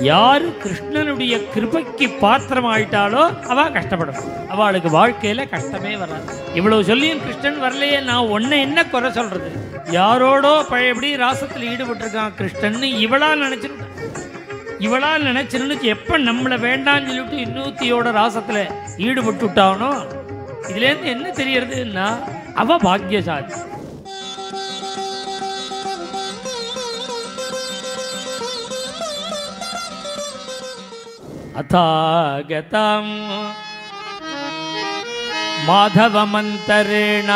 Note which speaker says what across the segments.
Speaker 1: யாரு கிருஷ்ணனுடைய கிருபைக்கு பாத்திரம் ஆயிட்டாலோ அவ கஷ்டப்படும். அவளுக்கு வாழ்க்கையில கஷ்டமே வராது. இவ்வளவு சொல்லியும் கிருஷ்ணன் வரலையே, நான் உன்னை என்ன குறை சொல்றது? யாரோடோ பழையபடி ராசத்தில் ஈடுபட்டிருக்கான் கிருஷ்ணன், இவளால் நினைச்சிருந்து எப்ப நம்மளை வேண்டான்னு சொல்லிட்டு இன்னூத்தியோட ராசத்துல ஈடுபட்டு விட்டானோ, இதுல இருந்து என்ன தெரியறதுன்னா அவ பாக்கியசாலி. அதாகதம் மாதவமந்தரேண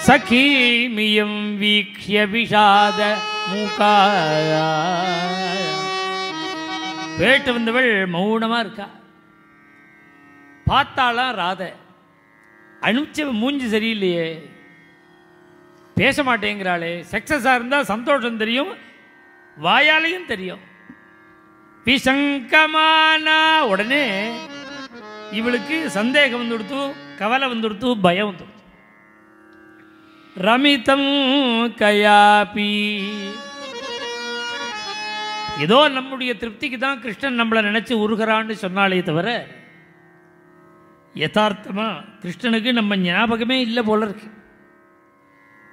Speaker 1: சகீமியம் வீக்ஷ்ய விஷாத மூகா. வேட்டு வந்தவள் மௌனமா இருக்கா. பார்த்தாலாம் ராதை அனுப்பிச்ச மூஞ்சி சரியில்லையே, பேச மாட்டேங்கிறாளே. சக்சஸா இருந்தா சந்தோஷம் தெரியும், வாயாலையும் தெரியும். விசங்கமானா உடனே இவளுக்கு சந்தேகம் வந்துடுத்து, கவலை வந்துடுத்து, பயம் வந்துடுத்து. ரமிதம் கயாபி, ஏதோ நம்முடைய திருப்திக்கு தான் கிருஷ்ணன் நம்மளை நினைச்சு உருகிறான்னு சொன்னாலே தவிர யதார்த்தமா கிருஷ்ணனுக்கு நம்ம ஞாபகமே இல்லை போல இருக்கு.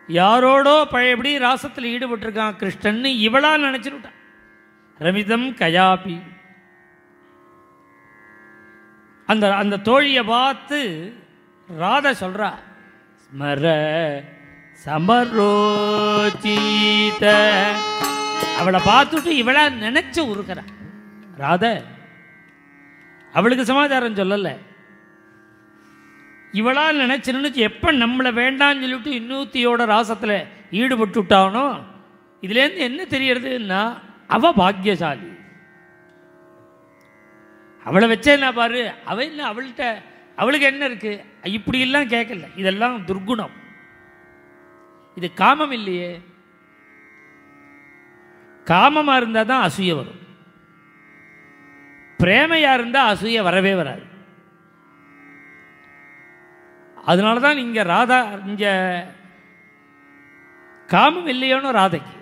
Speaker 1: யாரோடோ பழையபடி ராசத்தில் ஈடுபட்டிருக்கான் கிருஷ்ணன், இவளா நினைச்சுட்டான். ரமிதம் கயாபி, அந்த அந்த தோழியை பார்த்து ராதா சொல்றா, ஸ்மர சமரோச்சித. அவளை பார்த்துட்டு இவளா நினைச்சு உருக்கிறா ராதா. அவளுக்கு சமாச்சாரம் சொல்லல, இவளால் நினைச்சு எப்ப நம்மளை வேண்டான்னு சொல்லிட்டு இன்னூத்தியோட ராசத்துல ஈடுபட்டு விட்டானோ, இதுல இருந்து என்ன தெரியறதுன்னா அவ பாக்கியசாலி. அவளை வச்சேன்னா பாரு, அவ என்ன அவள்கிட்ட அவளுக்கு என்ன இருக்கு? இப்படி எல்லாம் கேட்கல, இதெல்லாம் துர்குணம். இது காமம் இல்லையே. காமமா இருந்தா தான் அசூய வரும், பிரேமையா இருந்தா அசூய வரவே வராது. அதனால தான் இங்க ராதா, இங்க காமம் இல்லையோன்னு ராதைக்கு,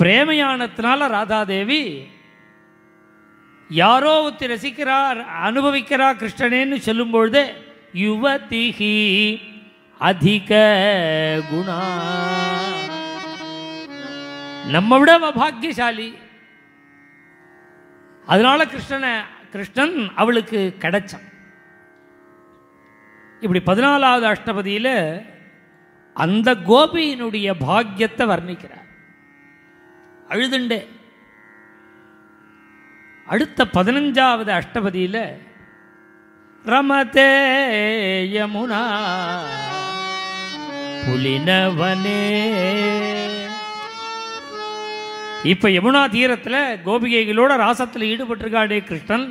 Speaker 1: பிரேமையானத்தினால ராதாதேவி யாரோ ஒருத்தி ரசிக்கிறார், அனுபவிக்கிறா கிருஷ்ணனேன்னு சொல்லும் பொழுது யுவதிஹி அதிக குணா, நம்ம விட பாக்கியசாலி. அதனால கிருஷ்ணன் அவளுக்கு கிடைச்சான். இப்படி 14வது அஷ்டபதியில் அந்த கோபியினுடைய பாக்கியத்தை வர்ணிக்கிறார் அழுதுண்டே. அடுத்த 15வது அஷ்டபதியில் ரமதே யமுனா புலினவனே. இப்ப யமுனா தீரத்தில் கோபிகைகளோட ராசத்தில் ஈடுபட்டிருக்காடே கிருஷ்ணன்.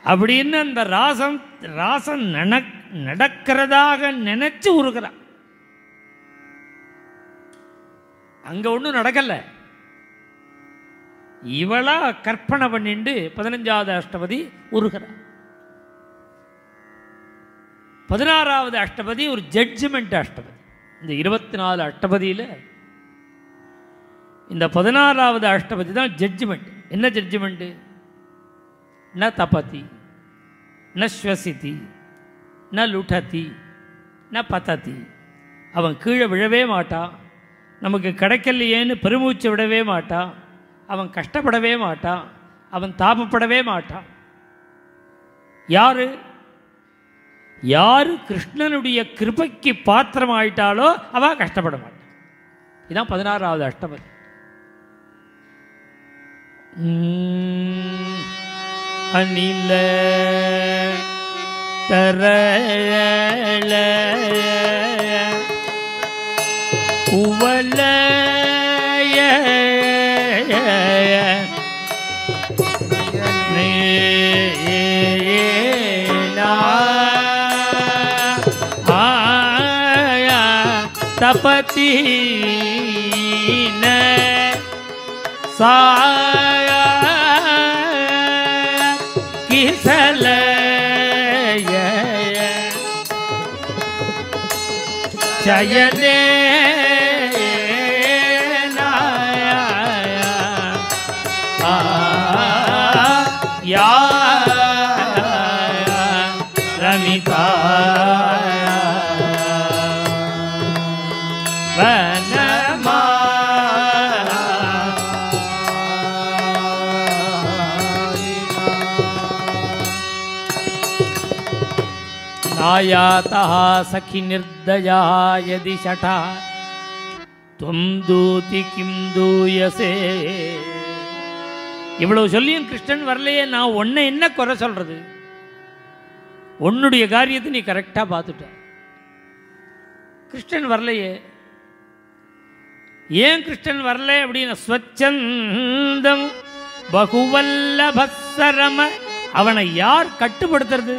Speaker 1: அப்படின்னு அந்த ராசம் நடக்கிறதாக நினைச்சு உருகிறான். அங்க ஒன்றும் நடக்கல, இவளா கற்பனை பண்ணிண்டு 15வது அஷ்டபதி உருகிறான். 16வது அஷ்டபதி ஒரு ஜட்ஜ்மெண்ட் அஷ்டபதி. இந்த 24 அஷ்டபதியில் இந்த 16வது அஷ்டபதி தான் ஜட்ஜ்மெண்ட். என்ன ஜட்ஜ்மெண்ட்? ந தபதி ந ஸ்வசிதி ந லுடதி ந பததி. அவன் கீழே விழவே மாட்டான், நமக்கு கிடைக்கலையேன்னு பெருமூச்சு விடவே மாட்டான், அவன் கஷ்டப்படவே மாட்டான், அவன் தாபப்படவே மாட்டான். யாரு கிருஷ்ணனுடைய கிருபைக்கு பாத்திரம் ஆயிட்டாலோ அவ கஷ்டப்பட மாட்டான். இதுதான் 16வது அஷ்டபதி. அணில தரள உவலய தபதி சாய கிசல ஜயதே யா ரமிதா வனமா நாயாதா சகி நிர்தயா யதி சடா துவம் தூதி கிம் தூயசே. இவ்வளவு சொல்லியும் கிருஷ்ணன் வரலையே, நான் உன்னை என்ன குறை சொல்றது? உன்னுடைய காரியத்தை நீ கரெக்டாக பார்த்துட்ட, கிருஷ்ணன் வரலையே. ஏன் கிருஷ்ணன் வரல அப்படின்னு ஸ்வச்சந்தம் பகுவல்லபஸ்ஸரம, அவனை யார் கட்டுப்படுத்துறது?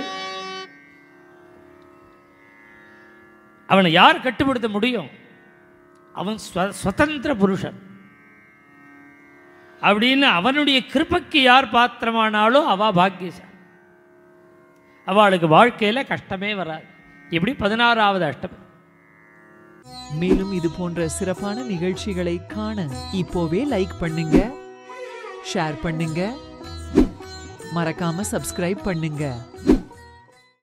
Speaker 1: அவனை யார் கட்டுப்படுத்த முடியும்? அவன் சுதந்திர புருஷன் அப்படின்னு அவனுடைய கிருபைக்கு யார் பாத்திரமானாலோ அவ பாக்கியசாலி, அவளுக்கு வாழ்க்கையில் கஷ்டமே வராது. இப்படி 16வது அஷ்டபதி.
Speaker 2: மேலும் இது போன்ற சிறப்பான நிகழ்ச்சிகளை காண இப்போவே லைக் பண்ணுங்க, ஷேர் பண்ணுங்க, மறக்காம சப்ஸ்கிரைப் பண்ணுங்க.